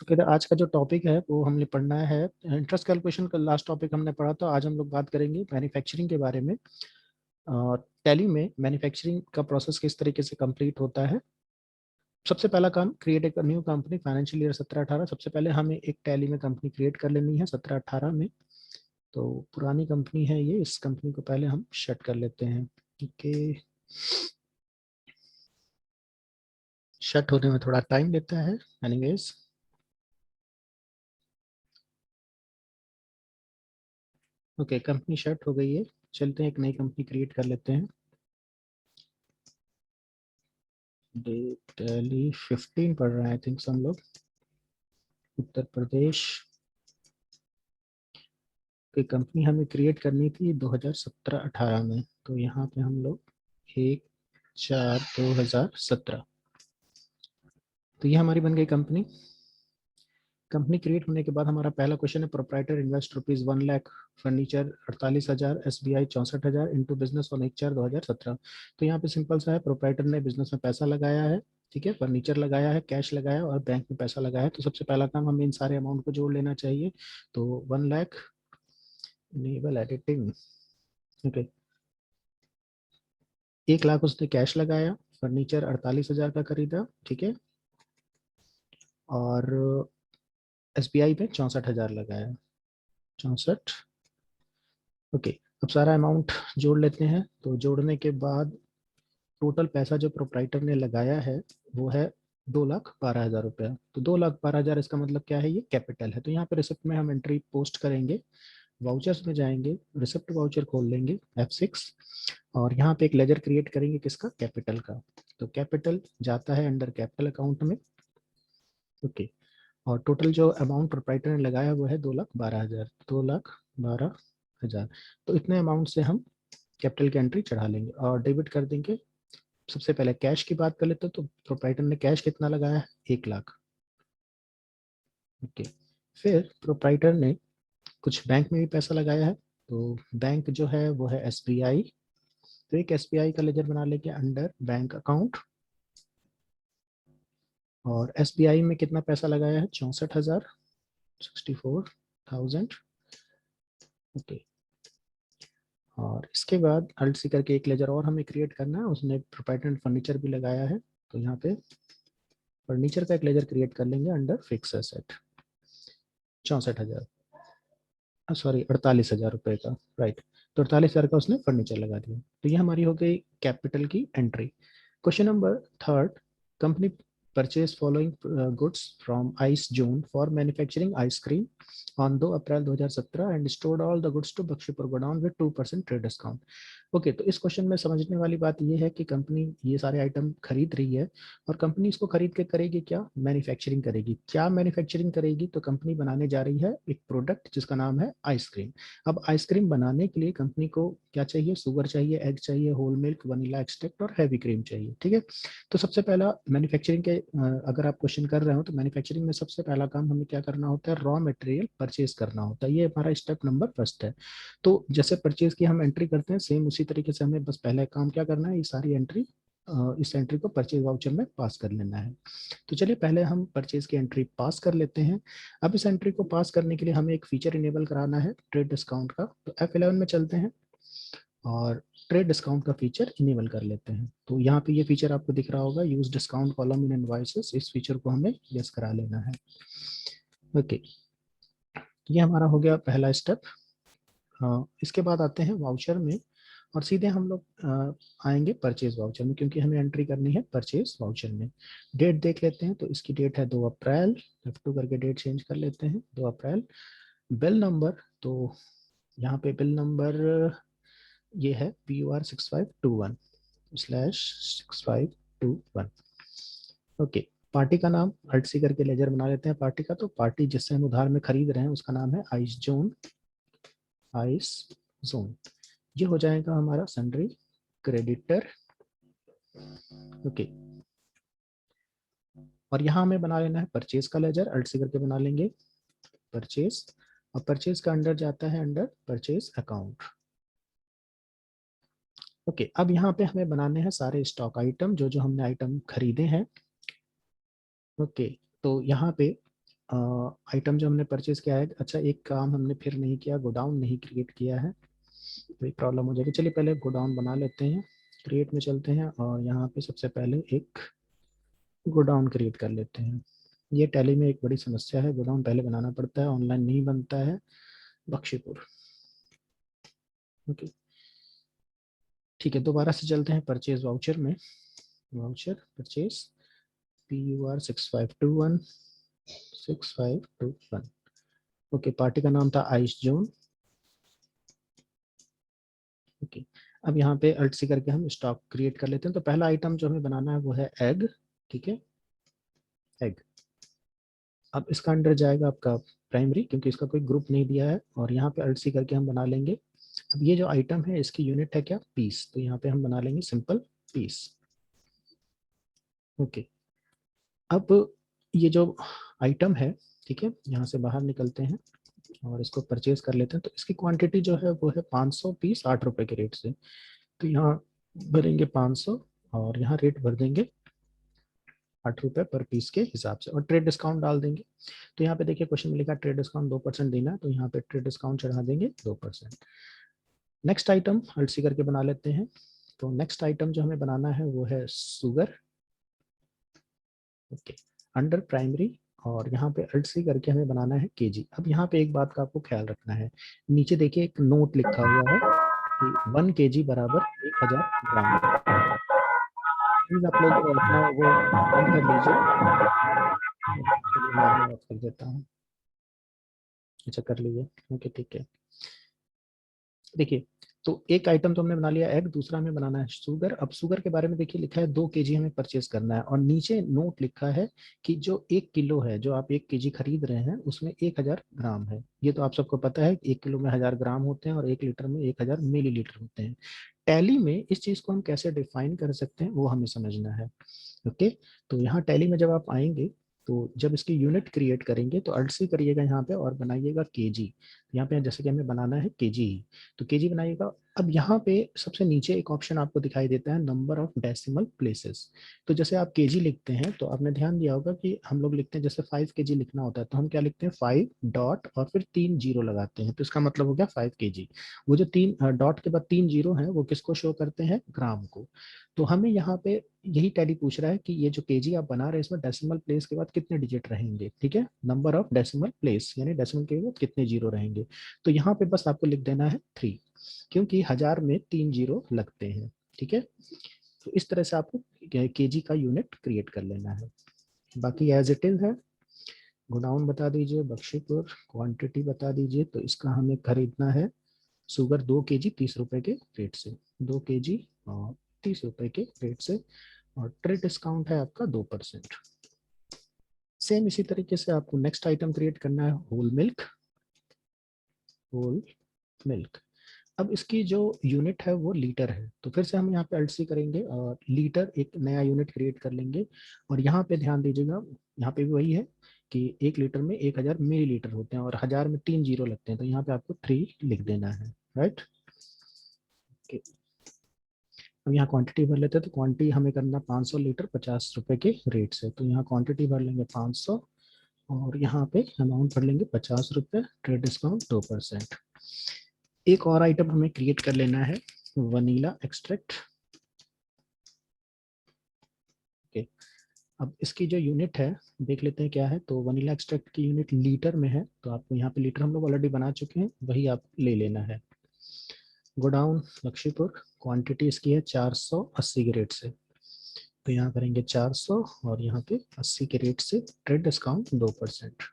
Okay, तो आज का जो टॉपिक है वो हमने पढ़ना है इंटरेस्ट कैलकुलेशन का। लास्ट टॉपिक हमने पढ़ा था, आज हम लोग बात करेंगे मैन्युफैक्चरिंग के बारे में। टैली में मैन्युफैक्चरिंग का प्रोसेस किस तरीके से कंप्लीट होता है। सबसे पहला काम, क्रिएट एक न्यू कंपनी फाइनेंशियल ईयर 17-18। सबसे पहले हमें एक टैली में कंपनी क्रिएट कर लेनी है 17-18 में। तो पुरानी कंपनी है ये, इस कंपनी को पहले हम शट कर लेते हैं। ओके, शट होने में थोड़ा टाइम लेता है। एनीवेज, ओके, कंपनी शट हो गई है। चलते हैं एक नई कंपनी क्रिएट कर लेते हैं। दिल्ली 15 पढ़ रहे हैं आई थिंक हम लोग। उत्तर प्रदेश की कंपनी हमें क्रिएट करनी थी 2017-18 में। तो यहाँ पे हम लोग 1/4/2017, तो ये हमारी बन गई कंपनी। कंपनी क्रिएट होने के बाद हमारा पहला क्वेश्चन है, proprietor invest ₹1,00,000, furniture 48,000, SBI 64,000 into business on 1/4/2017। तो यहाँ पे सिंपल सा है, प्रोप्राइटर ने बिजनेस में पैसा लगाया है, ठीक है, फर्नीचर लगाया है, कैश लगाया और बैंक में पैसा लगाया है। तो सबसे पहला काम, हमें इन सारे अमाउंट को जोड़ लेना चाहिए। तो 1,00,000, इनेबल एडिटिंग, ओके, 1,00,000 उसने कैश लगाया, फर्नीचर 48,000 का खरीदा, ठीक है, और SBI पे 64,000 लगाया, 64। ओके, अब सारा अमाउंट जोड़ लेते हैं। तो जोड़ने के बाद टोटल पैसा जो प्रोप्राइटर ने लगाया है वो है 2,12,000 रुपया। तो 2,12,000, इसका मतलब क्या है, ये कैपिटल है। तो यहाँ पे रिसिप्ट में हम एंट्री पोस्ट करेंगे, वाउचर्स में जाएंगे, रिसिप्ट वाउचर खोल लेंगे F6, और यहाँ पे एक लेजर क्रिएट करेंगे, किसका, कैपिटल का। तो कैपिटल जाता है अंडर कैपिटल अकाउंट में। ओके, और टोटल जो अमाउंट प्रोप्राइटर ने लगाया वो है 2,12,000, 2,12,000। तो इतने अमाउंट से हम कैपिटल की एंट्री चढ़ा लेंगे और डेबिट कर देंगे। सबसे पहले कैश की बात कर लेते हैं। तो प्रोप्राइटर ने कैश कितना लगाया है, 1,00,000। ओके, फिर प्रोप्राइटर ने कुछ बैंक में भी पैसा लगाया है। तो बैंक जो है वो है SBI। तो एक SBI का लेजर बना लेंगे अंडर बैंक अकाउंट, और SBI में कितना पैसा लगाया है, 64,000, 64,000। ओके, और इसके बाद अल्ट सी करके एक लेजर और हमें क्रिएट करना है, उसने प्रोप्राइटर ने फर्नीचर भी लगाया है। तो यहाँ पे फर्नीचर का एक लेजर क्रिएट कर लेंगे अंडर फिक्स एसेट, 64,000, सॉरी 48,000 रुपए का, राइट। तो 48,000 का उसने फर्नीचर लगा दिया। तो ये हमारी हो गई कैपिटल की entry. Question number third, company purchase following goods from ice zone for manufacturing ice cream on 2 April 2017 and stored all the goods to Bakhshipur godown with 2% trade discount. Okay, तो इस क्वेश्चन में समझने वाली बात ये है कि कंपनी ये सारे आइटम खरीद रही है, और कंपनी इसको खरीद के करेगी क्या, मैन्युफैक्चरिंग करेगी। क्या मैन्युफैक्चरिंग करेगी, तो कंपनी बनाने जा रही है एक प्रोडक्ट जिसका नाम है आइसक्रीम। अब आइसक्रीम बनाने के लिए कंपनी को क्या चाहिए, शुगर चाहिए, एग चाहिए, होल मिल्क, वनीला एक्सट्रैक्ट और हैवी क्रीम चाहिए, ठीक है। तो सबसे पहला मैन्युफैक्चरिंग के अगर आप क्वेश्चन कर रहे हो तो मैन्युफैक्चरिंग में सबसे पहला काम हमें क्या करना होता है, रॉ मटेरियल परचेज करना होता है। ये हमारा स्टेप नंबर फर्स्ट है। तो जैसे परचेज की हम एंट्री करते हैं, सेम उसी तरीके से हमें बस पहले काम क्या करना है, ये सारी एंट्री, इस एंट्री को परचेज वाउचर में पास कर लेना है। तो चलिए पहले हम परचेज की एंट्री पास कर लेते हैं। अब इस एंट्री को पास करने के लिए हमें एक फीचर इनेबल कराना है ट्रेड डिस्काउंट का। तो F11 में चलते हैं और ट्रेड डिस्काउंट का फीचर इनेबल कर लेते हैं। तो यहाँ पे ये फीचर आपको दिख रहा होगा, use discount column in invoices, इस फीचर को हमें यस करा लेना है। ओके, ये हमारा हो गया पहला स्टेप। इसके बाद आते हैं वाउचर में, और सीधे हम लोग आएंगे परचेज वाउचर में, क्योंकि हमें एंट्री करनी है परचेज वाउचर में। डेट देख लेते हैं, तो इसकी डेट है 2 अप्रैल, F2 करके डेट चेंज कर लेते हैं, 2 अप्रैल। बिल नंबर, तो यहाँ पे बिल नंबर ये है PUR6521/6521। ओके, पार्टी का नाम अल्ट सी करके लेजर बना लेते हैं पार्टी का। तो पार्टी जिससे हम उधार में खरीद रहे हैं उसका नाम है आइस जोन, आइस जोन। ये हो जाएगा हमारा सन्ड्री क्रेडिटर। ओके, और यहाँ हमें बना लेना है परचेज का लेजर, अल्ट सी करके बना लेंगे परचेज, और परचेज का अंडर जाता है अंडर परचेज अकाउंट। ओके, अब यहाँ पे हमें बनाने हैं सारे स्टॉक आइटम, जो जो हमने आइटम खरीदे हैं। ओके, तो यहाँ पे आइटम जो हमने परचेज किया है, अच्छा एक काम हमने फिर नहीं किया, गोडाउन नहीं क्रिएट किया है, वही प्रॉब्लम हो जाएगी। चलिए पहले गोडाउन बना लेते हैं, क्रिएट में चलते हैं और यहाँ पे सबसे पहले एक गोडाउन क्रिएट कर लेते हैं। ये टैली में एक बड़ी समस्या है, गोडाउन पहले बनाना पड़ता है, ऑनलाइन नहीं बनता है। बख्शीपुर, ओके ठीक है। दोबारा से चलते हैं परचेज वाउचर में, voucher purchase PUR 6521 okay. Party का नाम था आइस जोन, ओके। अब यहाँ पे अल्ट सी करके हम स्टॉक क्रिएट कर लेते हैं। तो पहला आइटम जो हमें बनाना है वो है एग, ठीक है, एग। अब इसका अंडर जाएगा आपका प्राइमरी, क्योंकि इसका कोई ग्रुप नहीं दिया है, और यहाँ पे अल्ट सी करके हम बना लेंगे। अब ये जो आइटम है इसकी यूनिट है क्या, पीस, तो यहाँ पे हम बना लेंगे सिंपल पीस, ओके। अब ये जो आइटम है, ठीक है, यहाँ से बाहर निकलते हैं और इसको परचेज कर लेते हैं। तो इसकी क्वांटिटी जो है वो है 500 पीस 8 रुपए के रेट से, तो यहाँ भरेंगे 500 और यहाँ रेट भर देंगे 8 रुपए पर पीस के हिसाब से, और ट्रेड डिस्काउंट डाल देंगे। तो यहाँ पे देखिए क्वेश्चन में लिखा ट्रेड डिस्काउंट 2% देना है, तो यहाँ पे ट्रेड डिस्काउंट चढ़ा देंगे 2%। नेक्स्ट आइटम अल्ट सी करके बना लेते हैं। तो नेक्स्ट आइटम जो हमें बनाना है वो है शुगर, ओके, अंडर प्राइमरी, और यहाँ पे अल्ट सी करके हमें बनाना है केजी। अब यहाँ पे एक बात का आपको ख्याल रखना है, नीचे देखिए एक नोट लिखा हुआ है कि 1 kg बराबर 1000 ग्राम। प्लीज आप लोग अपना वो बंद कर लीजिए, चलिए मैं ऑफ कर देता हूँ। अच्छा कर लीजिए, ओके ठीक है। देखिए, तो एक आइटम तो हमने बना लिया एग, दूसरा हमें बनाना है शुगर। अब शुगर के बारे में देखिए लिखा है 2 kg हमें परचेज करना है, और नीचे नोट लिखा है कि जो 1 किलो है, जो आप 1 kg खरीद रहे हैं उसमें 1000 ग्राम है। ये तो आप सबको पता है, 1 किलो में 1000 ग्राम होते हैं और 1 लीटर में 1000 मिलीलीटर होते हैं। टैली में इस चीज को हम कैसे डिफाइन कर सकते हैं वो हमें समझना है, ओके। तो यहाँ टैली में जब आप आएंगे, तो जब इसकी यूनिट क्रिएट करेंगे तो अल्ट सी करिएगा यहाँ पे और बनाइएगा केजी। यहाँ पे जैसे कि हमें बनाना है केजी, तो केजी बनाइएगा। अब यहाँ पे सबसे नीचे एक ऑप्शन आपको दिखाई देता है नंबर ऑफ डेसिमल प्लेसेस। तो जैसे आप केजी लिखते हैं तो आपने ध्यान दिया होगा कि हम लोग लिखते हैं, जैसे 5 kg लिखना होता है तो हम क्या लिखते हैं, 5 डॉट और फिर 3 जीरो लगाते हैं, तो इसका मतलब हो गया 5 kg। वो जो 3 डॉट के बाद 3 जीरो है वो किसको शो करते हैं, ग्राम को। तो हमें यहाँ पे यही टैली पूछ रहा है कि ये जो केजी आप बना रहे हैं इसमें डेसिमल प्लेस के बाद कितने डिजिट रहेंगे, ठीक है, नंबर ऑफ डेसिमल प्लेस, यानी डेसिमल के बाद कितने जीरो रहेंगे। तो यहाँ पे बस आपको लिख देना है 3, क्योंकि 1000 में 3 जीरो लगते हैं, ठीक है। तो इस तरह से आपको केजी का यूनिट क्रिएट कर लेना है, बाकी एज इट इज है। गोडाउन बता दीजिए बख्शीपुर, क्वांटिटी बता दीजिए। तो इसका हमें खरीदना है शुगर 2 kg 30 रुपए के रेट से, 2 kg और 30 रुपए के रेट से, और ट्रेड डिस्काउंट है आपका 2%। सेम इसी तरीके से आपको नेक्स्ट आइटम क्रिएट करना है होल मिल्क, होल मिल्क। अब इसकी जो यूनिट है वो लीटर है, तो फिर से हम यहाँ पे अल्ट सी करेंगे और लीटर एक नया यूनिट क्रिएट कर लेंगे। और यहाँ पे ध्यान दीजिएगा, यहाँ पे भी वही है कि 1 लीटर में 1000 मिलीलीटर होते हैं और 1000 में 3 जीरो लगते हैं, तो यहाँ पे आपको 3 लिख देना है, राइट। अब यहाँ क्वांटिटी भर लेते हैं, तो क्वांटिटी हमें करना 500 लीटर 50 रुपए के रेट से, तो यहाँ क्वांटिटी भर लेंगे 500 और यहाँ पे अमाउंट भर लेंगे 50 रुपए, ट्रेड डिस्काउंट 2%। एक और आइटम हमें क्रिएट कर लेना है वनीला एक्सट्रैक्ट, ओके। अब इसकी जो यूनिट है देख लेते हैं क्या है। तो वनीला एक्सट्रैक्ट की यूनिट लीटर में है, तो आपको यहाँ पे लीटर हम लोग ऑलरेडी बना चुके हैं, वही आप ले लेना है। गोडाउन लक्ष्मीपुर, क्वांटिटी इसकी है 480 के रेट से, तो यहाँ करेंगे 400 और यहाँ पे 80 के रेट से, ट्रेड डिस्काउंट 2%।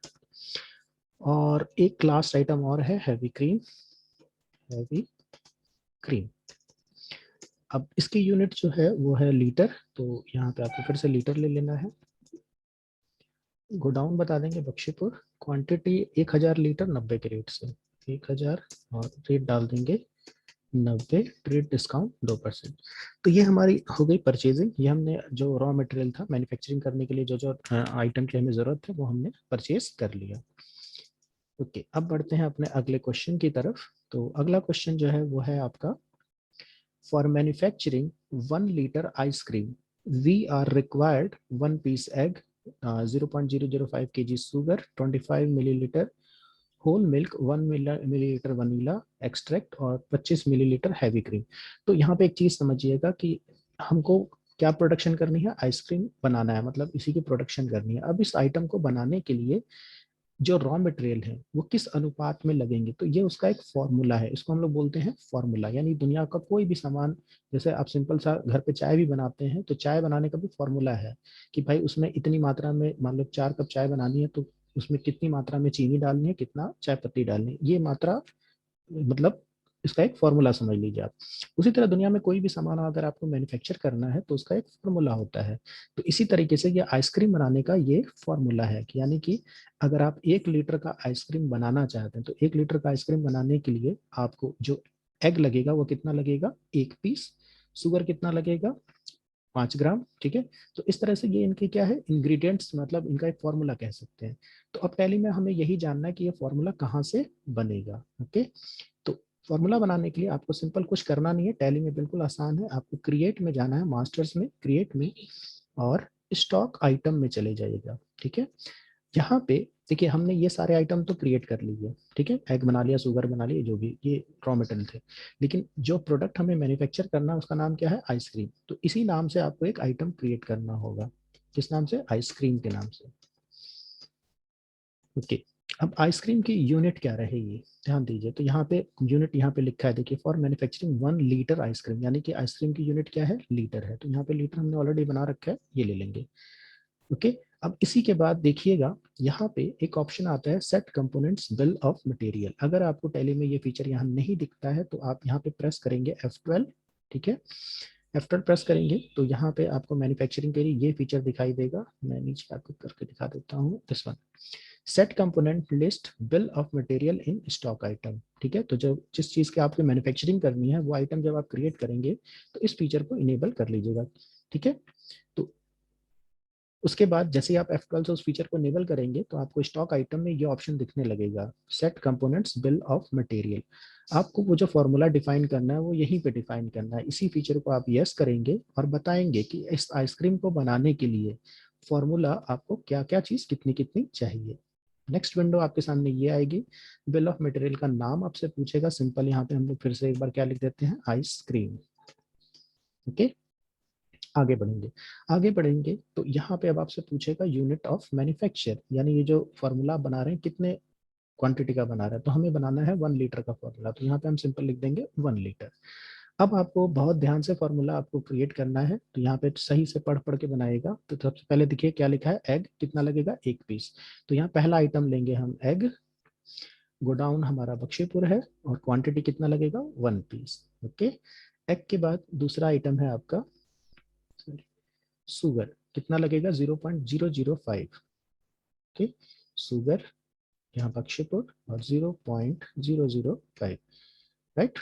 और एक लास्ट आइटम और है हैवी क्रीम, हैवी क्रीम। अब इसकी यूनिट जो है वो है लीटर, तो यहाँ पे आपको फिर से लीटर ले लेना है। गोडाउन बता देंगे बख्शीपुर, क्वांटिटी 1000 लीटर 90 के रेट से, 1000 और रेट डाल देंगे 90, ट्रेड डिस्काउंट 2%। तो ये हमारी हो गई परचेजिंग। ये हमने जो रॉ मटेरियल था मैन्युफैक्चरिंग करने के लिए जो जो आइटम की हमें जरूरत है वो हमने परचेज कर लिया, ओके। अब बढ़ते हैं अपने अगले क्वेश्चन की तरफ। तो अगला क्वेश्चन जो है वो है आपका, for manufacturing 1 litre ice cream we are required 1 piece egg 0.005 kg sugar, 25 millilitre whole milk, 1 millilitre vanilla extract और 25 मिलीलीटर हैवी क्रीम। तो यहाँ पे एक चीज समझिएगा कि हमको क्या प्रोडक्शन करनी है, आइसक्रीम बनाना है, मतलब इसी की प्रोडक्शन करनी है। अब इस आइटम को बनाने के लिए जो रॉ मटेरियल है वो किस अनुपात में लगेंगे, तो ये उसका एक फॉर्मूला है, इसको हम लोग बोलते हैं फॉर्मूला। यानी दुनिया का कोई भी सामान, जैसे आप सिंपल सा घर पे चाय भी बनाते हैं, तो चाय बनाने का भी फॉर्मूला है कि भाई उसमें इतनी मात्रा में, मान लो 4 कप चाय बनानी है तो उसमें कितनी मात्रा में चीनी डालनी है, कितना चाय पत्ती डालनी है, ये मात्रा, मतलब इसका एक फॉर्मूला समझ लीजिए आप। उसी तरह दुनिया में कोई भी सामान अगर आपको मैन्युफैक्चर करना है तो उसका एक फॉर्मूला होता है। तो इसी तरीके से ये आइसक्रीम बनाने का ये फॉर्मूला है कि यानी कि अगर आप 1 लीटर का आइसक्रीम बनाना चाहते हैं तो 1 लीटर का आइसक्रीम बनाने के लिए आपको जो एग लगेगा वो कितना लगेगा, 1 पीस। शुगर कितना लगेगा, 5 ग्राम। ठीक है। तो इस तरह से ये इनके क्या है, इंग्रेडिएंट्स, मतलब इनका एक फॉर्मूला कह सकते हैं। तो अब टैली में हमें यही जानना है कि ये फॉर्मूला कहाँ से बनेगा। ओके। तो फॉर्मूला बनाने के लिए आपको सिंपल कुछ करना नहीं है, टैली में बिल्कुल आसान है। आपको क्रिएट में जाना है, मास्टर्स में, क्रिएट में, और स्टॉक आइटम में चले जाइएगा। ठीक है। यहाँ पे देखिए हमने ये सारे आइटम तो क्रिएट कर लिए, ठीक है, एग बना लिया, शुगर बना लिया, जो भी ये रॉ मटेरियल थे। लेकिन जो प्रोडक्ट हमें मैन्युफैक्चर करना है उसका नाम क्या है, आइसक्रीम। तो इसी नाम से आपको एक आइटम क्रिएट करना होगा, किस नाम से, आइसक्रीम के नाम से। ओके। अब आइसक्रीम की यूनिट क्या रहेगी, ध्यान दीजिए। तो यहाँ पे यूनिट यहाँ पे लिखा है, देखिए, फॉर मैन्युफैक्चरिंग 1 लीटर आइसक्रीम, यानी कि आइसक्रीम की यूनिट क्या है, लीटर है। तो यहाँ पे लीटर हमने ऑलरेडी बना रखा है, ये ले लेंगे। ओके। अब इसी के बाद देखिएगा यहाँ पे एक ऑप्शन आता है, set components bill of material. अगर आपको टैली में ये फीचर यहाँ नहीं दिखता है तो आप यहाँ पे प्रेस करेंगे F12। ठीक है। F12 प्रेस करेंगे तो यहाँ पे आपको मैन्युफैक्चरिंग के लिए ये फीचर दिखाई देगा। मैं नीचे आपको करके दिखा देता हूँ, this one, set component list bill of material in stock item. ठीक है। तो जब जिस चीज की आपको मैन्युफैक्चरिंग करनी है वो आइटम जब आप क्रिएट करेंगे तो इस फीचर को इनेबल कर लीजिएगा। ठीक है। तो उसके बाद जैसे ही आप F12 से उस फीचर को इनेबल करेंगे तो आपको स्टॉक आइटम में ये ऑप्शन दिखने लगेगा, set components bill of material. आपको वो जो फॉर्मूला डिफाइन करना है वो यहीं पे डिफाइन करना है। इसी फीचर को आप यस करेंगे और बताएंगे कि इस आइसक्रीम को बनाने के लिए फॉर्मूला आपको क्या क्या चीज कितनी कितनी चाहिए। नेक्स्ट विंडो आपके सामने ये आएगी, बिल ऑफ मटेरियल का नाम आपसे पूछेगा, सिंपल यहाँ पे हम लोग फिर से एक बार क्या लिख देते हैं, आइसक्रीम। ओके। आगे बढ़ेंगे, आगे बढ़ेंगे तो यहाँ पे अब आपसे पूछेगा यूनिट ऑफ मैन्युफैक्चर, यानी ये जो फॉर्मूला बना रहे हैं कितने क्वांटिटी का बना रहा है, तो हमें बनाना है 1 लीटर का फॉर्मूला। तो यहाँ पे हम सिंपल लिख देंगे 1 लीटर। अब आपको बहुत ध्यान से फॉर्मूला आपको क्रिएट करना है, तो यहाँ पे सही से पढ़ पढ़ के बनाएगा। तो सबसे पहले देखिए क्या लिखा है, एग कितना लगेगा, 1 पीस। तो यहाँ पहला आइटम लेंगे हम एग, गोडाउन हमारा बख्शीपुर है, और क्वांटिटी कितना लगेगा, 1 पीस। ओके। एग के बाद दूसरा आइटम है आपका शुगर, कितना लगेगा, 0.005। ओके। शुगर यहाँ बख्शीपुर और 0.005, राइट।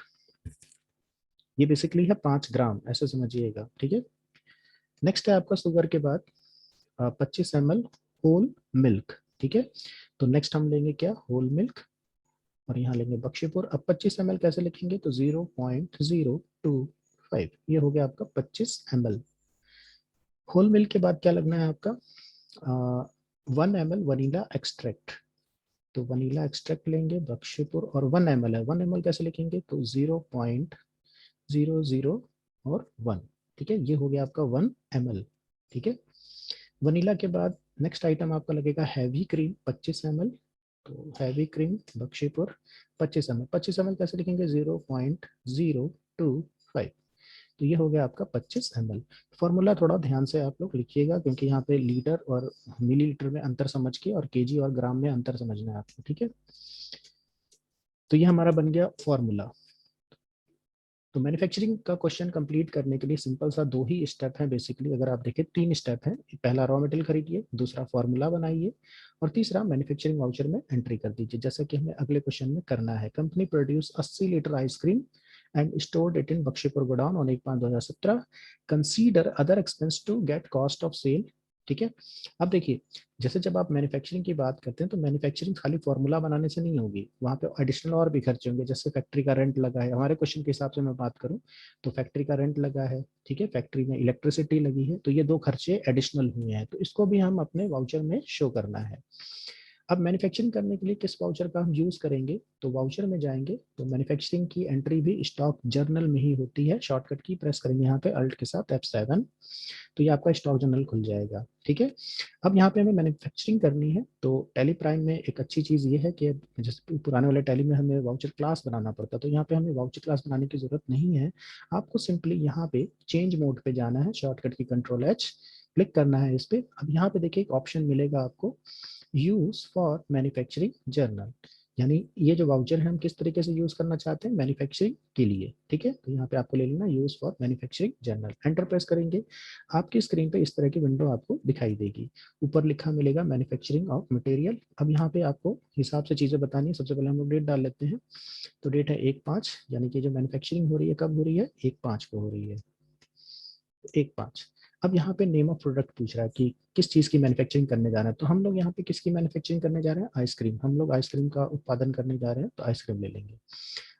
ये बेसिकली है 5 ग्राम, ऐसे समझिएगा। ठीक है। नेक्स्ट है आपका शुगर के बाद 25 ml होल मिल्क। ठीक है। तो नेक्स्ट हम लेंगे क्या, होल मिल्क, और यहाँ लेंगे बख्शीपुर। अब 25 ml कैसे लिखेंगे, तो 0.025, ये हो गया आपका 25 ml। होल मिल्क के बाद क्या लगना है आपका, 1 ml वनीला एक्सट्रैक्ट। तो वनीला एक्सट्रैक्ट लेंगे बख्शीपुर, और 1 ml है, 1 ml कैसे लिखेंगे, तो 0.00 और 1। ठीक है। ये हो गया आपका 1 ml। ठीक है। वनीला के बाद नेक्स्ट आइटम आपका लगेगा हैवी क्रीम, 25 ml। तो heavy cream Bakhshipur 25 ml, 25 ml कैसे लिखेंगे, 0.025। तो ये हो गया आपका 25 ml। फॉर्मूला थोड़ा ध्यान से आप लोग लिखिएगा, क्योंकि यहाँ पे लीटर और मिलीलीटर में अंतर समझ के, और केजी और ग्राम में अंतर समझना है आपको। ठीक है। तो ये हमारा बन गया फॉर्मूला। तो मैन्युफैक्चरिंग का क्वेश्चन कंप्लीट करने के लिए सिंपल सा 2 ही स्टेप है बेसिकली, अगर आप देखें 3 स्टेप है। पहला रॉ मटेरियल खरीदिए, दूसरा फॉर्मूला बनाइए, और तीसरा मैन्युफैक्चरिंग वाउचर में एंट्री कर दीजिए, जैसा कि हमें अगले क्वेश्चन में करना है। Company produce 80 litre ice cream and stored it in Bakshipur Godown on 1/5/2017. Consider other expense to get cost of sale ठीक है। अब देखिए, जैसे जब आप मैन्युफैक्चरिंग की बात करते हैं तो मैन्युफैक्चरिंग खाली फॉर्मूला बनाने से नहीं होगी, वहाँ पे एडिशनल और भी खर्चे होंगे। जैसे फैक्ट्री का रेंट लगा है, हमारे क्वेश्चन के हिसाब से मैं बात करूँ तो फैक्ट्री का रेंट लगा है, ठीक है, फैक्ट्री में इलेक्ट्रिसिटी लगी है, तो ये 2 खर्चे एडिशनल हुए हैं, तो इसको भी हम अपने वाउचर में शो करना है। अब मैन्युफैक्चरिंग करने के लिए किस वाउचर का हम यूज करेंगे, तो वाउचर में जाएंगे तो मैन्युफैक्चरिंग की एंट्री भी स्टॉक जर्नल में ही होती है। शॉर्टकट की प्रेस करेंगे यहाँ पे अल्ट के साथ F7, तो ये आपका स्टॉक जर्नल खुल जाएगा, ठीक है। अब यहाँ पे हमें मैन्युफैक्चरिंग करनी है, तो टैली प्राइम में एक अच्छी चीज़ ये है कि जैसे पुराने वाले टैली में हमें वाउचर क्लास बनाना पड़ता, तो यहाँ पे हमें वाउचर क्लास बनाने की जरूरत नहीं है। आपको सिंपली यहाँ पे चेंज मोड पे जाना है, शॉर्टकट की Ctrl+H क्लिक करना है इस पे। अब यहाँ पे देखिए एक ऑप्शन मिलेगा आपको, यूज फॉर मैन्युफैक्चरिंग जर्नल, यानी ये जो वाउचर है हम किस तरीके से यूज करना चाहते हैं मैन्युफैक्चरिंग के लिए, ठीक है। तो यहाँ पे आपको ले लेना use for manufacturing journal, enter press करेंगे, आपकी स्क्रीन पे इस तरह की विंडो आपको दिखाई देगी। ऊपर लिखा मिलेगा मैन्युफैक्चरिंग ऑफ मटेरियल। अब यहाँ पे आपको हिसाब से चीजें बतानी है। सबसे पहले हम लोग डेट डाल लेते हैं, तो डेट है 1/5, यानी कि जो मैन्युफैक्चरिंग हो रही है कब हो रही है, 1/5 को हो रही है, 1/5। अब यहाँ पे नेम ऑफ प्रोडक्ट पूछ रहा है कि किस चीज़ की मैन्युफैक्चरिंग करने जा रहे हैं, तो हम लोग यहाँ पे किसकी मैन्युफैक्चरिंग करने जा रहे हैं, आइसक्रीम। हम लोग आइसक्रीम का उत्पादन करने जा रहे हैं, तो आइसक्रीम ले लेंगे।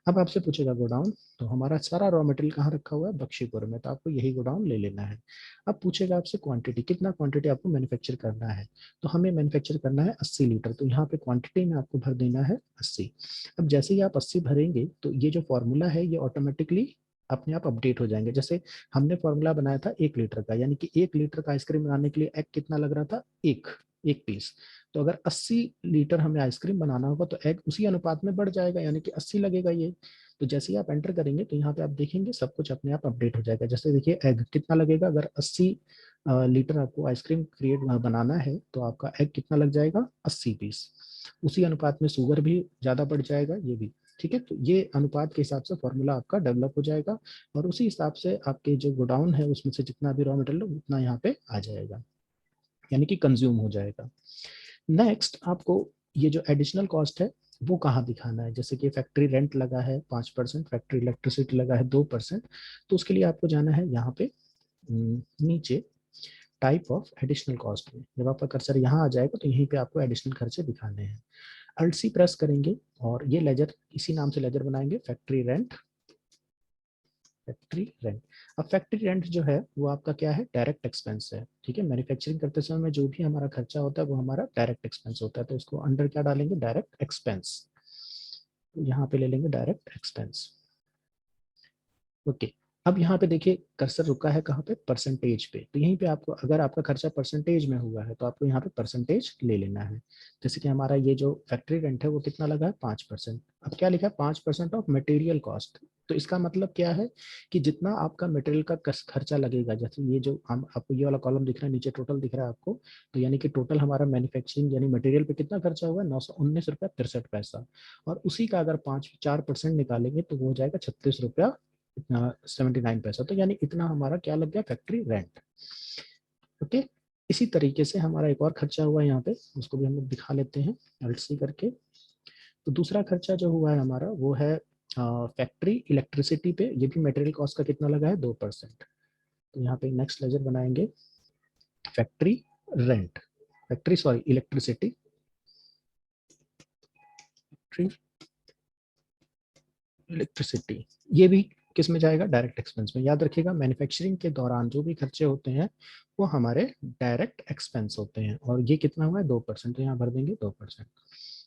अब आपसे पूछेगा गोडाउन, तो हमारा सारा रॉ मटेरियल कहाँ रखा हुआ है, बख्शीपुर में, तो आपको यही गोडाउन ले लेना है। अब पूछेगा आपसे क्वांटिटी, कितना क्वांटिटी आपको मैन्युफैक्चर करना है, तो हमें मैन्युफैक्चर करना है 80 लीटर, तो यहाँ पे क्वांटिटी में आपको भर देना है 80। अब जैसे ही आप 80 भरेंगे तो ये जो फॉर्मूला है ये ऑटोमेटिकली अपने आप अपडेट हो जाएंगे। जैसे हमने फॉर्मूला बनाया था 1 लीटर का, यानी कि 1 लीटर का आइसक्रीम बनाने के लिए एग कितना लग रहा था, एक एक पीस। तो अगर 80 लीटर हमें आइसक्रीम बनाना होगा तो एग उसी अनुपात में बढ़ जाएगा, यानी कि 80 लगेगा ये। तो जैसे ही आप एंटर करेंगे तो यहाँ पे आप देखेंगे सब कुछ अपने आप अपडेट हो जाएगा। जैसे देखिए एग कितना लगेगा, अगर 80 लीटर आपको आइसक्रीम क्रिएट बनाना है तो आपका एग कितना लग जाएगा, 80 पीस। उसी अनुपात में शुगर भी ज़्यादा बढ़ जाएगा, ये भी, ठीक है। तो ये अनुपात के हिसाब से फॉर्मूला आपका डेवलप हो जाएगा, और उसी हिसाब से आपके जो गोडाउन है उसमें से जितना भी रॉ मटेरियल उतना यहाँ पे आ जाएगा, यानी कि कंज्यूम हो जाएगा। नेक्स्ट आपको ये जो एडिशनल कॉस्ट है वो कहाँ दिखाना है, जैसे कि फैक्ट्री रेंट लगा है 5%, फैक्ट्री इलेक्ट्रिसिटी लगा है 2%, तो उसके लिए आपको जाना है यहाँ पे नीचे टाइप ऑफ एडिशनल कॉस्ट में। जब आपका कर्सर यहाँ आ जाएगा तो यहीं पे आपको एडिशनल खर्चे दिखाने हैं। अल्ट सी प्रेस करेंगे और ये लेजर, इसी नाम से लेजर बनाएंगे, फैक्ट्री रेंट, फैक्ट्री रेंट। अब फैक्ट्री रेंट जो है वो आपका क्या है, डायरेक्ट एक्सपेंस है, ठीक है। मैन्युफैक्चरिंग करते समय में जो भी हमारा खर्चा होता है वो हमारा डायरेक्ट एक्सपेंस होता है, तो इसको अंडर क्या डालेंगे, डायरेक्ट एक्सपेंस। तो यहाँ पे ले लेंगे डायरेक्ट एक्सपेंस, ओके। अब यहाँ पे देखिए कर्सर रुका है कहाँ पे, परसेंटेज पे, तो यहीं पे आपको अगर आपका खर्चा परसेंटेज में हुआ है तो आपको यहाँ पे परसेंटेज ले लेना है। जैसे कि हमारा ये जो फैक्ट्री रेंट है वो कितना लगा है, 5%। अब क्या लिखा है, 5% ऑफ मटेरियल कॉस्ट, तो इसका मतलब क्या है कि जितना आपका मटेरियल का खर्चा लगेगा, जैसे ये जो हम आपको ये वाला कॉलम दिख रहा है नीचे टोटल दिख रहा है आपको, तो यानी कि टोटल हमारा मैन्युफैक्चरिंग यानी मटेरियल पे कितना खर्चा हुआ है, 919 रुपया 63 पैसा, और उसी का अगर 4% निकालेंगे तो वो हो जाएगा 36 रुपया 79 पैसा, तो यानी इतना हमारा क्या लग गया, फैक्ट्री रेंट, ओके। इसी तरीके से हमारा एक और खर्चा हुआ है यहाँ पे, उसको भी हम लोग दिखा लेते हैं अल्ट सी करके। तो दूसरा खर्चा जो हुआ है हमारा वो है फैक्ट्री इलेक्ट्रिसिटी पे, ये भी मटेरियल कॉस्ट का कितना लगा है, 2%। तो यहाँ पे नेक्स्ट लेजर बनाएंगे, factory rent, factory sorry electricity, electricity, ये भी किस में जाएगा, डायरेक्ट एक्सपेंस में। याद रखिएगा मैन्युफैक्चरिंग के दौरान जो भी खर्चे होते हैं वो हमारे डायरेक्ट एक्सपेंस होते हैं, और ये कितना हुआ है, 2%, तो यहाँ भर देंगे 2%,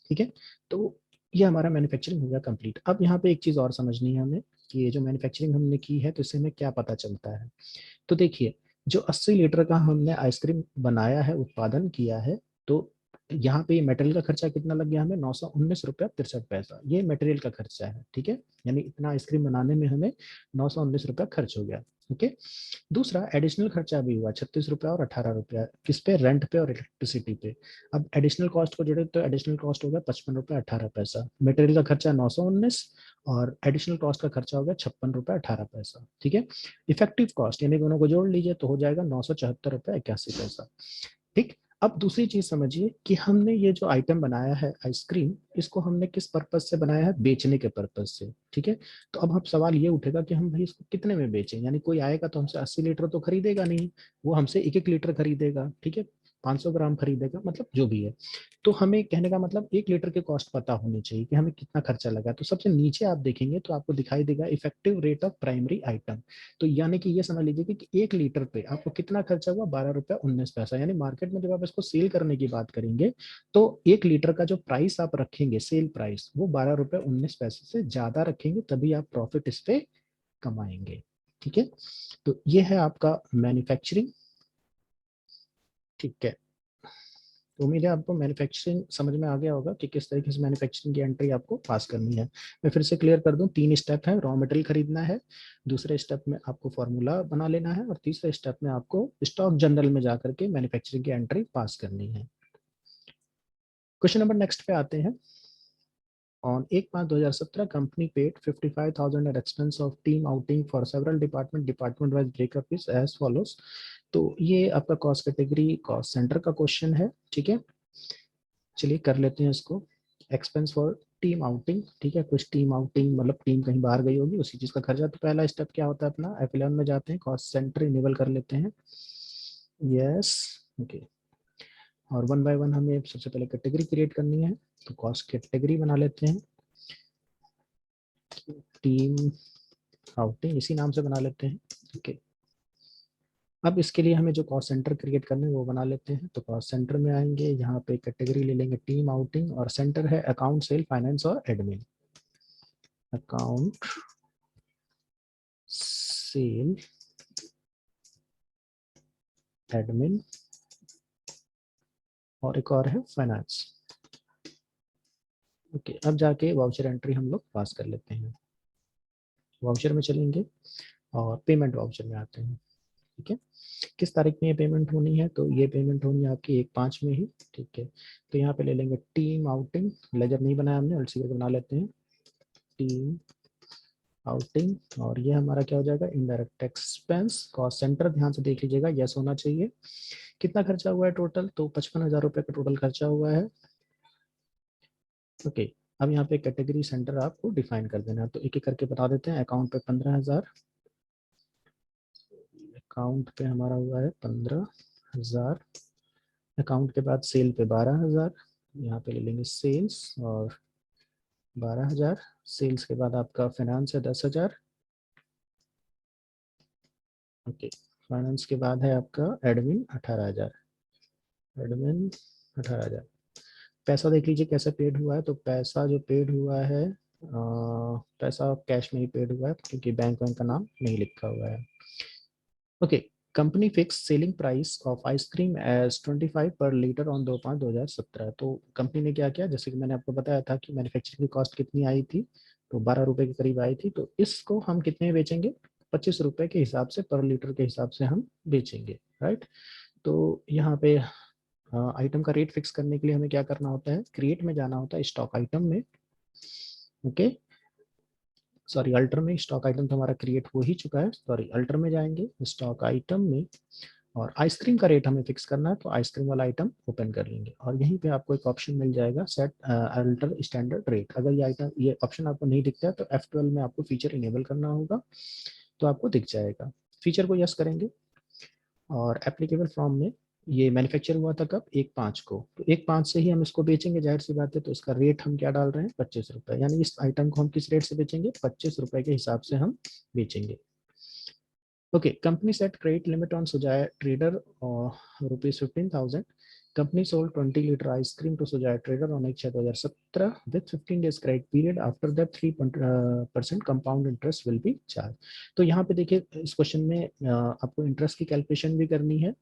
ठीक है। तो ये हमारा मैन्युफैक्चरिंग हो गया कंप्लीट। अब यहाँ पे एक चीज़ और समझनी है हमें कि ये जो मैन्युफैक्चरिंग हमने की है तो इससे हमें क्या पता चलता है। तो देखिए जो 80 लीटर का हमने आइसक्रीम बनाया है, उत्पादन किया है, तो यहाँ पे मटेरियल का खर्चा कितना लग गया हमें, 919 रुपया 63 पैसा, ये मटेरियल का खर्चा है, ठीक है। यानी इतना आइसक्रीम बनाने में हमें 919 रुपया खर्च हो गया, ओके। दूसरा एडिशनल खर्चा भी हुआ 36 रुपया और 18 रुपया, किस पे, रेंट पे और इलेक्ट्रिसिटी पे। अब एडिशनल कॉस्ट को जोड़े तो एडिशनल कॉस्ट हो गया 55 रुपया 18 पैसा, मटेरियल का खर्चा 919 और एडिशनल कॉस्ट का खर्चा हो गया 56 रुपया 18 पैसा, ठीक है। इफेक्टिव कॉस्ट यानी दोनों को जोड़ लीजिए तो हो जाएगा 974 रुपया 81 पैसा, ठीक। अब दूसरी चीज समझिए कि हमने ये जो आइटम बनाया है आइसक्रीम, इसको हमने किस पर्पज से बनाया है, बेचने के पर्पज से, ठीक है। तो अब सवाल ये उठेगा कि हम भाई इसको कितने में बेचें, यानी कोई आएगा तो हमसे 80 लीटर तो खरीदेगा नहीं, वो हमसे 1-1 लीटर खरीदेगा, ठीक है, 500 ग्राम खरीदेगा, मतलब जो भी है। तो हमें कहने का मतलब 1 लीटर की कॉस्ट पता होनी चाहिए कि हमें कितना खर्चा लगा। तो सबसे नीचे आप देखेंगे तो आपको दिखाई देगा effective rate of primary item. तो यानी कि ये समझ लीजिए कि 1 लीटर पे आपको कितना खर्चा हुआ, 12 रुपया 19 पैसा। यानी मार्केट में जब आप इसको सेल करने की बात करेंगे तो 1 लीटर का जो प्राइस आप रखेंगे, सेल प्राइस, वो 12 रुपये 19 पैसे से ज्यादा रखेंगे, तभी आप प्रॉफिट इस पे कमाएंगे, ठीक है। तो ये है आपका मैन्युफैक्चरिंग, ठीक है। तो उम्मीद है आपको मैन्युफैक्चरिंग समझ में आ गया होगा कि किस तरीके से मैन्युफैक्चरिंग की एंट्री आपको पास करनी है। मैं फिर से क्लियर कर दूं, 3 स्टेप है। रॉ मटेरियल खरीदना है, दूसरे स्टेप में आपको फॉर्मूला बना लेना है, और तीसरे स्टेप में आपको स्टॉक जनरल में जाकर के मैन्युफैक्चरिंग की एंट्री पास करनी है। क्वेश्चन नंबर नेक्स्ट पे आते हैं। On 1/5/2017, company paid 55,000 at expense of team outing for several department wise breakup is as follows। तो ये आपका कॉस्ट कैटेगरी कॉस्ट सेंटर का क्वेश्चन है, ठीक है। चलिए कर लेते हैं इसको। एक्सपेंस फॉर टीम आउटिंग, ठीक है, कुछ टीम आउटिंग मतलब टीम कहीं बाहर गई होगी, उसी चीज का खर्चा। तो पहला स्टेप क्या होता है अपना, F11 में जाते हैं, कॉस्ट सेंटर इनेबल कर लेते हैं, यस, ओके। और 1 बाय 1 हमें सबसे पहले कैटेगरी क्रिएट करनी है, तो कॉस्ट कैटेगरी बना लेते हैं, टीम आउटिंग इसी नाम से बना लेते हैं, ओके। अब इसके लिए हमें जो कॉस्ट सेंटर क्रिएट करना है वो बना लेते हैं। तो कॉस्ट सेंटर में आएंगे, यहाँ पे कैटेगरी ले लेंगे टीम आउटिंग, और सेंटर है अकाउंट सेल फाइनेंस और एडमिन, अकाउंट सेल एडमिन, और एक और है फाइनेंस, ओके। अब जाके वाउचर एंट्री हम लोग पास कर लेते हैं। वाउचर में चलेंगे और पेमेंट वाउचर में आते हैं, ठीक है। किस तारीख में ये पेमेंट होनी है, तो ये पेमेंट होनी है आपकी 1/5 में ही, ठीक है। तो यहाँ पे ले लेंगे टीम आउटिंग, लेजर नहीं बनाया हमने, अल्ट करके बना लेते हैं, टीम आउटिंग, और ये हमारा क्या हो जाएगा, इनडायरेक्ट एक्सपेंस। कॉस्ट सेंटर ध्यान से देख लीजिएगा, यस होना चाहिए। कितना खर्चा हुआ है टोटल, तो 55,000 रुपये का टोटल खर्चा हुआ है, ओके। अब यहाँ पे कैटेगरी सेंटर आपको डिफाइन कर देना है, तो एक एक करके बता देते हैं। अकाउंट पे 15,000, अकाउंट पे हमारा हुआ है 15,000। अकाउंट के बाद सेल पे 12,000, यहाँ पे ले लेंगे सेल्स और 12,000। सेल्स के बाद आपका फाइनेंस है 10,000, ओके। फाइनेंस के बाद है आपका एडमिन 18,000, एडमिन 18,000। पैसा देख लीजिए कैसे पेड हुआ है, तो पैसा जो पेड हुआ है, पैसा कैश में ही पेड हुआ है, क्योंकि बैंक का नाम नहीं लिखा हुआ है, okay. Company fix selling price of ice cream as 25 per litre on 2/5/2017। तो कंपनी ने क्या किया, जैसे कि मैंने आपको बताया था कि मैन्युफैक्चरिंग की कॉस्ट कितनी आई थी, तो 12 रुपए के करीब आई थी। तो इसको हम कितने में बेचेंगे, 25 रुपए के हिसाब से, पर लीटर के हिसाब से हम बेचेंगे, राइट। तो यहाँ पे आइटम का रेट फिक्स करने के लिए हमें क्या करना होता है, क्रिएट में जाना होता है, स्टॉक आइटम में, ओके। सॉरी, अल्टर में, स्टॉक आइटम तो हमारा क्रिएट हो ही चुका है, सॉरी, अल्टर में जाएंगे, स्टॉक आइटम में, और आइसक्रीम का रेट हमें फिक्स करना है, तो आइसक्रीम वाला आइटम ओपन कर लेंगे, और यहीं पे आपको एक ऑप्शन मिल जाएगा, सेट अल्टर स्टैंडर्ड रेट। अगर ये आइटम, ये ऑप्शन आपको नहीं दिखता है तो F12 में आपको फीचर इनेबल करना होगा, तो आपको दिख जाएगा। फीचर को यस करेंगे, और एप्लीकेबल फ्रॉम में ये मैन्युफैक्चर हुआ था कब, 1/5 को, तो 1/5 से ही हम इसको बेचेंगे, जाहिर सी बात है। तो इसका रेट हम क्या डाल रहे हैं, 25 रुपए, यानी इस आइटम को हम किस रेट से बेचेंगे, 25 रुपए के हिसाब से हम बेचेंगे, okay. Company set credit limit on Sujaya trader ₹15,000। Company sold 20 litre ice cream to Sujaya trader on 1/6/2017 with 15 days credit period, after that 3% compound interest will be charge. तो यहाँ पे देखिए, इस क्वेश्चन में आपको इंटरेस्ट की कैलकुलेशन भी करनी है,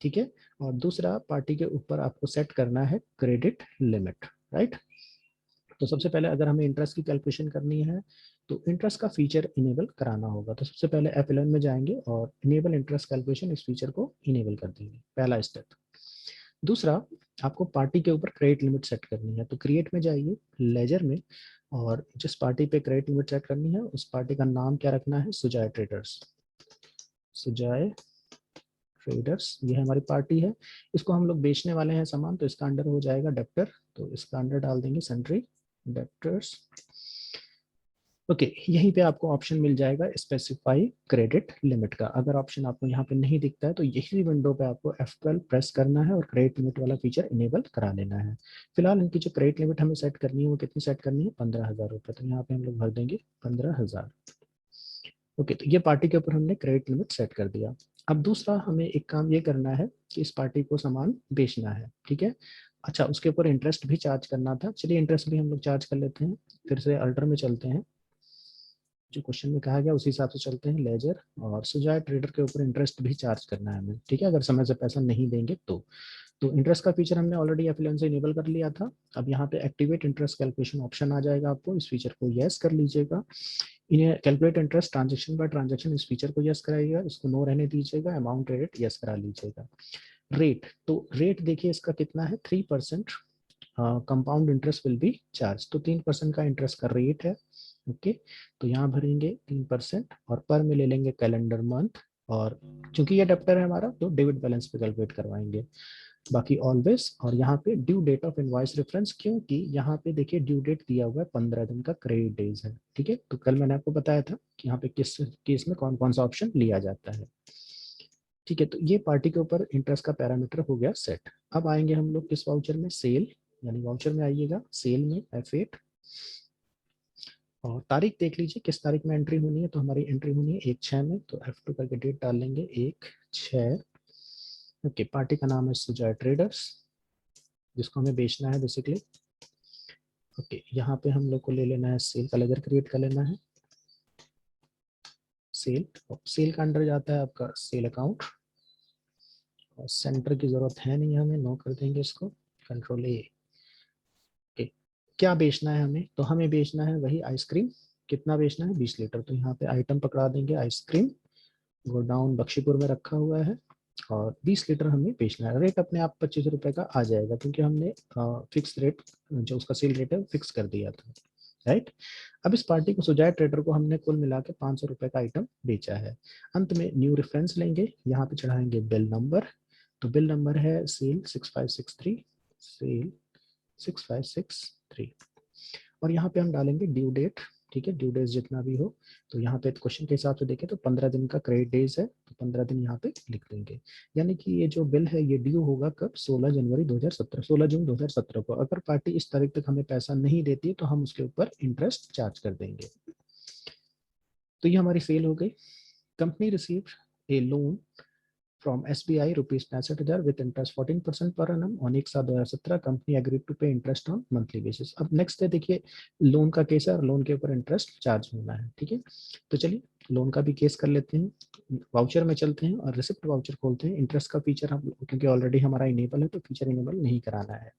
ठीक है, और दूसरा पार्टी के ऊपर आपको सेट करना है क्रेडिट लिमिट, राइट। तो सबसे पहले अगर हमें इंटरेस्ट की कैलकुलेशन करनी है, तो इंटरेस्ट का फीचर इनेबल कराना होगा। तो सबसे पहले F11 में जाएंगे और इनेबल इंटरेस्ट कैलकुलेशन, इस फीचर को इनेबल कर देंगे, पहला स्टेप। दूसरा, आपको पार्टी के ऊपर क्रेडिट लिमिट सेट करनी है, तो क्रिएट में जाइए, लेजर में, और जिस पार्टी पे क्रेडिट लिमिट सेट करनी है उस पार्टी का नाम क्या रखना है, सुजाय ट्रेडर्स, सुजाय ट्रेडर्स, ये हमारी पार्टी है, इसको हम लोग बेचने वाले हैं सामान, तो इसका अंडर हो जाएगा डेप्टर, तो इसका अंडर डाल देंगे सन्ड्री डेप्टर्स। ओके, यहीं पे आपको ऑप्शन मिल जाएगा स्पेसिफाई क्रेडिट लिमिट का। अगर ऑप्शन आपको यहाँ पे नहीं दिखता है तो यही विंडो पे आपको F12 प्रेस करना है और क्रेडिट लिमिट वाला फीचर इनेबल करा लेना है। फिलहाल इनकी जो क्रेडिट लिमिट हमें सेट करनी है वो कितनी सेट करनी है, 15,000 रुपये, तो यहाँ पे हम लोग भर देंगे 15,000। ओके, तो ये पार्टी के ऊपर हमने क्रेडिट लिमिट सेट कर दिया। अब दूसरा हमें एक काम ये करना है कि इस पार्टी को सामान बेचना है, ठीक है। अच्छा, उसके ऊपर इंटरेस्ट भी चार्ज करना था, चलिए इंटरेस्ट भी हम लोग चार्ज कर लेते हैं। फिर से अल्टर में चलते हैं, जो क्वेश्चन में कहा गया उसी हिसाब से चलते हैं। लेजर और सुजाय ट्रेडर के ऊपर इंटरेस्ट भी चार्ज करना है हमें, ठीक है, अगर समय से पैसा नहीं देंगे तो इंटरेस्ट का फीचर हमने ऑलरेडी एफिलियन से इनेबल कर लिया था। अब यहाँ पे एक्टिवेट इंटरेस्ट कैलकुलेशन ऑप्शन आ जाएगा, आपको इस फीचर को यस कर लीजिएगा। इन्हें calculate interest transaction by transaction, इस फीचर को यस कराइएगा, इसको नो रहने दीजिएगा। अमाउंट रेट यस करा लीजिएगा। रेट, तो रेट देखिए इसका कितना है, 3% compound interest will be charge, तो 3% का इंटरेस्ट का रेट है। ओके, तो यहाँ भरेंगे 3% और पर में ले लेंगे कैलेंडर मंथ, और चूंकि ये डेप्टर है हमारा तो डेबिट बैलेंस पे कैलकुलेट करवाएंगे। बाकी ऑलवेज, और यहाँ पे due date of invoice reference, क्योंकि यहाँ पे देखिए ड्यू डेट दिया हुआ है 15 दिन का क्रेडिट डेज है, ठीक है। तो कल मैंने आपको बताया था कि यहाँ पे किस केस में कौन कौन सा ऑप्शन लिया जाता है, ठीक है। तो ये पार्टी के ऊपर इंटरेस्ट का पैरामीटर हो गया सेट। अब आएंगे हम लोग किस वाउचर में, सेल, यानी वाउचर में आइएगा, सेल में F8, और तारीख देख लीजिए किस तारीख में एंट्री होनी है, तो हमारी एंट्री होनी है 1/6 में, तो F2 करके डेट डाल लेंगे 1/6। ओके, पार्टी का नाम है सुजाय ट्रेडर्स, जिसको हमें बेचना है बेसिकली। ओके, यहाँ पे हम लोग को ले लेना है सेल का लेजर क्रिएट कर लेना है, सेल, और सेल का अंडर जाता है आपका सेल अकाउंट, और सेंटर की जरूरत है नहीं हमें, नो कर देंगे इसको, कंट्रोल A। ओके, क्या बेचना है हमें, तो हमें बेचना है वही आइसक्रीम, कितना बेचना है, 20 लीटर, तो यहाँ पे आइटम पकड़ा देंगे आइसक्रीम, गोडाउन बख्शीपुर में रखा हुआ है, और 20 लीटर हमें बेचना है। रेट अपने आप 25 रुपए का आ जाएगा, क्योंकि हमने फिक्स रेट जो उसका सेल रेट है फिक्स कर दिया था, राइट। अब इस पार्टी को सुजाय ट्रेडर को हमने कुल मिला के 500 रुपए का आइटम बेचा है। अंत में न्यू रेफरेंस लेंगे, यहाँ पे चढ़ाएंगे बिल नंबर, तो बिल नंबर है सेल 6563, सेल 6563, और यहाँ पे हम डालेंगे ड्यू डेट, ठीक है, ड्यू डेज जितना भी हो। तो यहाँ पे क्वेश्चन के हिसाब से देखें तो 15 दिन का क्रेडिट डेज है, तो 15 दिन यहाँ पे लिख देंगे। यानी कि ये जो बिल है ये ड्यू होगा कब, 16 जनवरी 2017, 16 जून 2017 को। अगर पार्टी इस तारीख तक हमें पैसा नहीं देती है तो हम उसके ऊपर इंटरेस्ट चार्ज कर देंगे। तो ये हमारी सेल हो गई। Company receive a loan from SBI rupees 65,000 with interest 14% per annum on 1/7/2017, company agreed to pay interest on monthly basis. अब नेक्स्ट है, देखिए लोन का केस है और लोन के ऊपर इंटरेस्ट चार्ज होना है, ठीक है। तो चलिए लोन का भी केस कर लेते हैं, वाउचर में चलते हैं और रिसिप्ट वाउचर खोलते हैं। इंटरेस्ट का फीचर हम, क्योंकि ऑलरेडी हमारा इनेबल है तो फीचर इनेबल नहीं कराना है।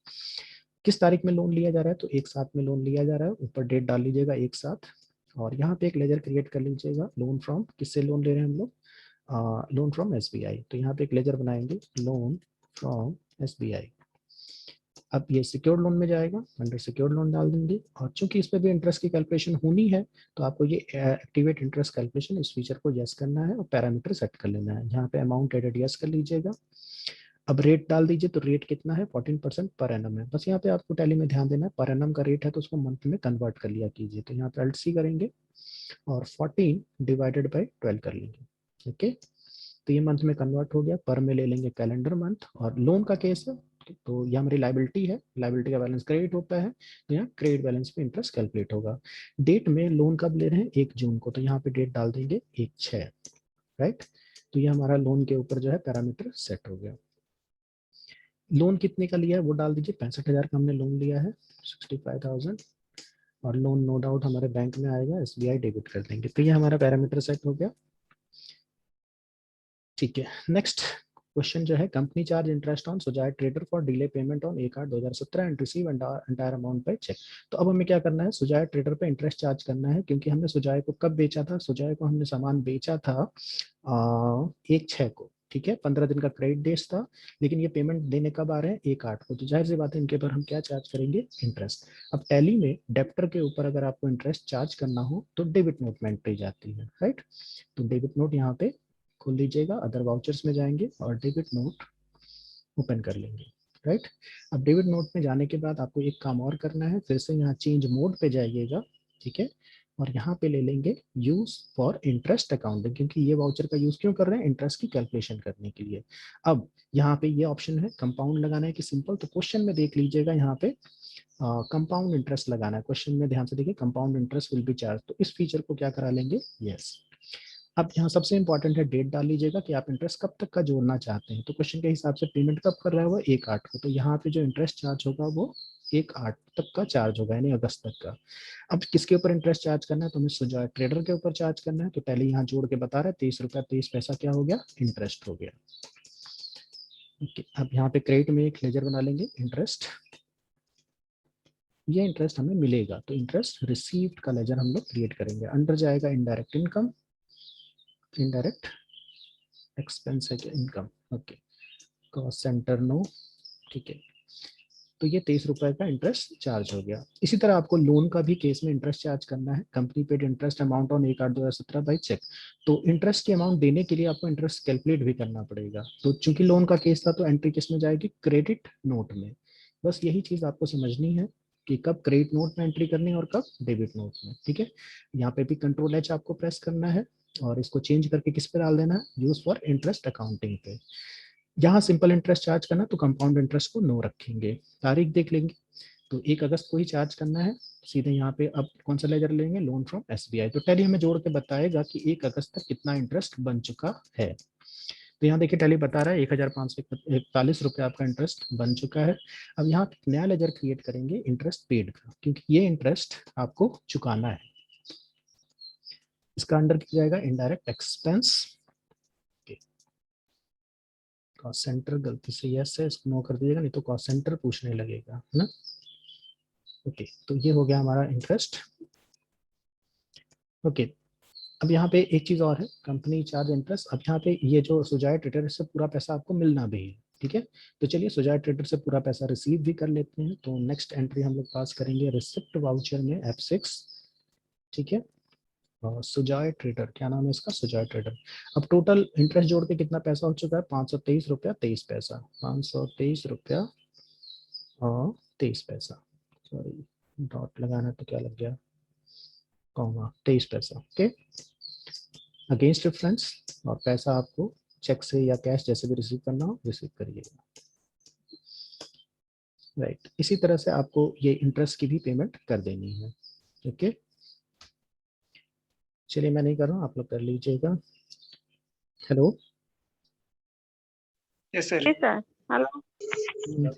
किस तारीख में लोन लिया जा रहा है, तो एक साथ में लोन लिया जा रहा है, ऊपर डेट डाल लीजिएगा एक साथ, और यहाँ पे एक लेजर क्रिएट कर लीजिएगा, लोन फ्रॉम, किससे लोन ले रहे हैं हम लोग, लोन फ्रॉम SBI, तो यहाँ पे एक लेजर बनाएंगे, लोन फ्रॉम SBI। अब ये सिक्योर्ड लोन में जाएगा, अंडर सिक्योर्ड लोन डाल देंगे, और चूंकि इस पर भी इंटरेस्ट की कैलकुलेशन होनी है तो आपको ये एक्टिवेट इंटरेस्ट कैलकुलेशन, इस फीचर को यस करना है और पैरामीटर सेट कर लेना है। यहाँ पे अमाउंट एडेड यस कर लीजिएगा। अब रेट डाल दीजिए, तो रेट कितना है, 14% पर एनम है। बस यहाँ पे आपको टैली में ध्यान देना है, पर एनम का रेट है तो उसको मंथ में कन्वर्ट कर लिया कीजिए, तो यहाँ पे अल्ट सी करेंगे और 14 डिवाइडेड बाई 12 कर लेंगे। ओके, तो ये मंथ में कन्वर्ट हो गया, पर में ले लेंगे कैलेंडर मंथ, और लोन का केस है तो ये हमारी लाइबिलिटी है, लाइबिलिटी का बैलेंस क्रेडिट होता है, तो यहाँ क्रेडिट बैलेंस पे इंटरेस्ट कैलकुलेट होगा। डेट में लोन कब ले रहे हैं, 1 जून को, तो यहाँ पे डेट डाल देंगे 1/6, राइट। तो ये हमारा लोन के ऊपर जो है पैरामीटर सेट हो गया। लोन कितने का लिया है वो डाल दीजिए, 65,000 का हमने लोन लिया है, 65,000, और लोन नो डाउट हमारे बैंक में आएगा, SBI डेबिट कर देंगे, तो ये हमारा पैरामीटर सेट हो गया, ठीक है। नेक्स्ट क्वेश्चन जो है, company charge interest on Sujay trader for delay payment on 1/8/2017 and receive entire amount by cheque. तो अब हमें क्या करना है, सुजाय ट्रेडर पे इंटरेस्ट चार्ज करना है, क्योंकि हमने सुजाय को कब बेचा था, सुजाय को हमने सामान बेचा था 1/6 को, ठीक है, 15 दिन का क्रेडिट डेज था, लेकिन ये पेमेंट देने कब आ रहे हैं, 1/8 को, तो जाहिर सी बात है इनके ऊपर हम क्या चार्ज करेंगे, इंटरेस्ट। अब टैली में डेप्टर के ऊपर अगर आपको इंटरेस्ट चार्ज करना हो तो डेबिट नोट में एंट्री जाती है, राइट। तो डेबिट नोट यहाँ पे खोल लीजिएगा, अदर वाउचर्स में जाएंगे और डेबिट नोट ओपन कर लेंगे, राइट। अब डेबिट नोट में जाने के बाद आपको एक काम और करना है, फिर से यहाँ चेंज मोड पे जाइएगा, ठीक है, और यहाँ पे ले लेंगे यूज फॉर इंटरेस्ट अकाउंटिंग, क्योंकि ये वाउचर का यूज क्यों कर रहे हैं, इंटरेस्ट की कैलकुलेशन करने के लिए। अब यहाँ पे ये ऑप्शन है कंपाउंड लगाना है कि सिंपल, तो क्वेश्चन में देख लीजिएगा यहाँ पे कंपाउंड इंटरेस्ट लगाना है, क्वेश्चन में ध्यान से देखिए, compound interest will be charge, तो इस फीचर को क्या करा लेंगे, यस। अब यहाँ सबसे इंपॉर्टेंट है डेट डाल लीजिएगा कि आप इंटरेस्ट कब तक का जोड़ना चाहते हैं, तो क्वेश्चन के हिसाब से पेमेंट कब कर रहा है वो 1/8 को, तो यहाँ पे जो इंटरेस्ट चार्ज होगा वो 1/8 तक का चार्ज होगा, यानी अगस्त तक का। अब किसके ऊपर इंटरेस्ट चार्ज करना है, तो हमें सुजाय ट्रेडर के ऊपर चार्ज करना है, तो पहले यहाँ जोड़ के बता रहा है 23 रुपया 23 पैसा क्या हो गया, इंटरेस्ट हो गया। ओके, अब यहाँ पे क्रेडिट में एक लेजर बना लेंगे इंटरेस्ट, ये इंटरेस्ट हमें मिलेगा, तो इंटरेस्ट रिसीव्ड का लेजर हम लोग क्रिएट करेंगे। अंडर जाएगा इनडायरेक्ट इनकम, इनडायरेक्ट एक्सपेंस है क्या, income, okay, cost centre no, ठीक है, तो ये 23 रुपए का इंटरेस्ट चार्ज हो गया। इसी तरह आपको लोन का भी केस में इंटरेस्ट चार्ज करना है, company paid interest amount on 1/8/2017 by cheque, तो इंटरेस्ट की अमाउंट देने के लिए आपको इंटरेस्ट कैलकुलेट भी करना पड़ेगा, तो चूंकि लोन का केस था तो एंट्री किस में जाएगी, क्रेडिट नोट में। बस यही चीज आपको समझनी है कि कब क्रेडिट नोट में एंट्री करनी है और कब डेबिट नोट में, ठीक है। यहाँ पे भी कंट्रोल एच आपको प्रेस करना है और इसको चेंज करके किस पे डाल देना है, यूज फॉर इंटरेस्ट अकाउंटिंग पे। यहाँ सिंपल इंटरेस्ट चार्ज करना, तो कंपाउंड इंटरेस्ट को नो रखेंगे। तारीख देख लेंगे, तो 1 अगस्त को ही चार्ज करना है, सीधे यहाँ पे अब कौन सा लेजर लेंगे, लोन फ्रॉम एसबीआई, तो टैली हमें जोड़ के बताएगा कि 1 अगस्त तक कितना इंटरेस्ट बन चुका है। तो यहाँ देखिए टैली बता रहा है 1541 आपका इंटरेस्ट बन चुका है। अब यहाँ नया लेजर क्रिएट करेंगे इंटरेस्ट पेड का, क्योंकि ये इंटरेस्ट आपको चुकाना है। इसका अंडर किया जाएगा इनडायरेक्ट एक्सपेंस, कॉस्ट सेंटर गलती से यस है, इसको नो कर दीजिएगा, नहीं तो कॉस्ट सेंटर पूछने लगेगा, है ना। ओके, तो ये हो गया हमारा इंटरेस्ट। ओके, अब यहाँ पे एक चीज और है, कंपनी चार्ज इंटरेस्ट। अब यहाँ पे ये जो सुजाय ट्रेडर से पूरा पैसा आपको मिलना भी है, ठीक है, तो चलिए सुजाय ट्रेडर से पूरा पैसा रिसीव भी कर लेते हैं। तो नेक्स्ट एंट्री हम लोग पास करेंगे रिसिप्ट वाउचर में F6, ठीक है, सुजाय ट्रेडर, क्या नाम है इसका, सुजाय ट्रेडर। अब टोटल इंटरेस्ट जोड़ के कितना पैसा हो चुका है, 523 रुपया 23 पैसा, 523 रुपया और 23 पैसा, सॉरी डॉट लगाना तो क्या लग गया, कॉमा 23 पैसा, ओके, अगेंस्ट रेफरेंस। और पैसा आपको चेक से या कैश जैसे भी रिसीव करना हो रिसीव करिएगा, राइट। इसी तरह से आपको ये इंटरेस्ट की भी पेमेंट कर देनी है, ओके। चलिए मैं नहीं कर रहा हूँ, आप लोग कर लीजिएगा। Hello, yes sir, hello.